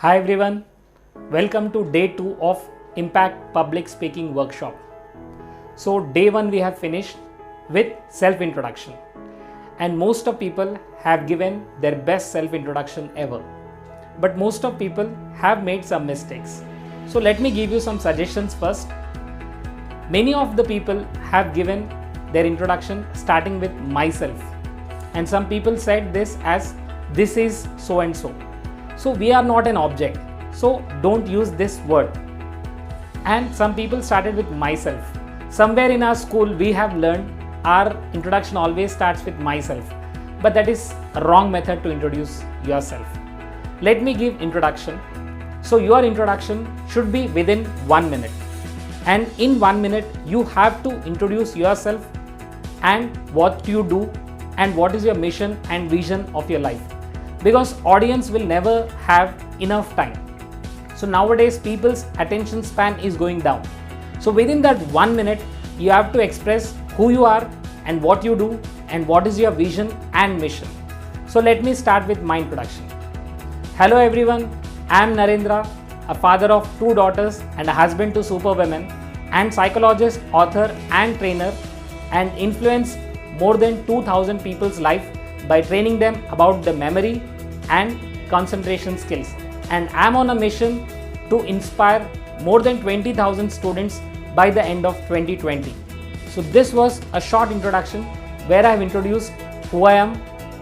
Hi everyone, welcome to day 2 of Impact Public Speaking Workshop. So day 1 we have finished with self-introduction, and most of people have given their best self-introduction ever. But most of people have made some mistakes. So let me give you some suggestions first. Many of the people have given their introduction starting with myself, and some people said this as this is so and so. So we are not an object, so don't use this word. And some people started with myself. Somewhere in our school we have learned our introduction always starts with myself, but that is a wrong method to introduce yourself. Let me give introduction. So your introduction should be within 1 minute, and in 1 minute you have to introduce yourself and what you do and what is your mission and vision of your life, because audience will never have enough time. So nowadays people's attention span is going down. So within that 1 minute you have to express who you are and what you do and what is your vision and mission. So let me start with my introduction. Hello everyone, I am Narendra, a father of 2 daughters and a husband to superwomen, and psychologist, author and trainer, and influence more than 2000 people's life by training them about the memory and concentration skills. And I am on a mission to inspire more than 20,000 students by the end of 2020. So this was a short introduction where I have introduced who I am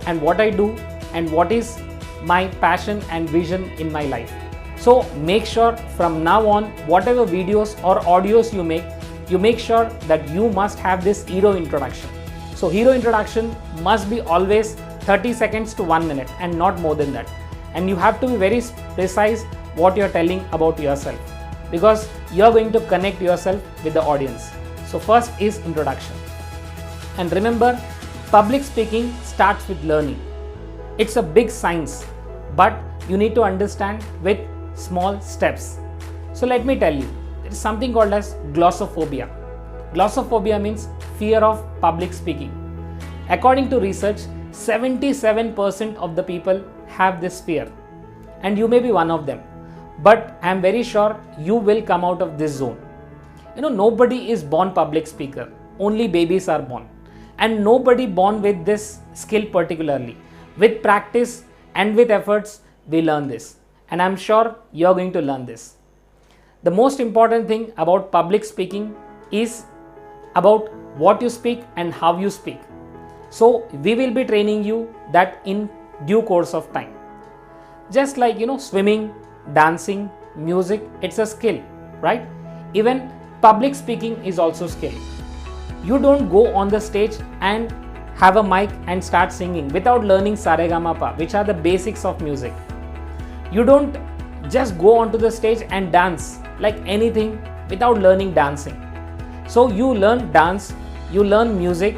and what I do and what is my passion and vision in my life. So make sure from now on, whatever videos or audios you make sure that you must have this hero introduction. So hero introduction must be always 30 seconds to 1 minute and not more than that. And you have to be very precise what you are telling about yourself, because you are going to connect yourself with the audience. So first is introduction. And remember, public speaking starts with learning. It's a big science, but you need to understand with small steps. So let me tell you, there is something called as glossophobia. Glossophobia means fear of public speaking. According to research, 77% of the people have this fear, and you may be one of them, but I am very sure you will come out of this zone. Nobody is born public speaker, only babies are born, and nobody born with this skill particularly. With practice and with efforts we learn this, and I am sure you are going to learn this. The most important thing about public speaking is about what you speak and how you speak. So we will be training you that in due course of time. Just like swimming, dancing, music, it's a skill, right? Even public speaking is also skill. You don't go on the stage and have a mic and start singing without learning Saregamapa, which are the basics of music. You don't just go onto the stage and dance like anything without learning dancing. So you learn dance, you learn music,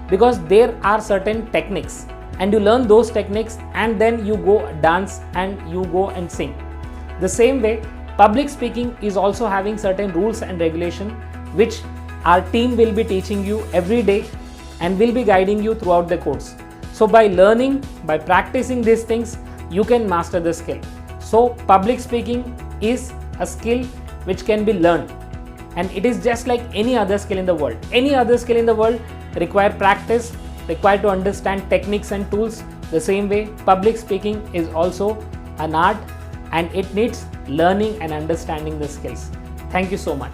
because there are certain techniques, and you learn those techniques and then you go dance and you go and sing. The same way, public speaking is also having certain rules and regulation which our team will be teaching you every day and will be guiding you throughout the course. So by learning, by practicing these things, you can master the skill. So public speaking is a skill which can be learned, and it is just like any other skill in the world. Any other skill in the world require practice, require to understand techniques and tools. The same way, public speaking is also an art, and it needs learning and understanding the skills. Thank you so much.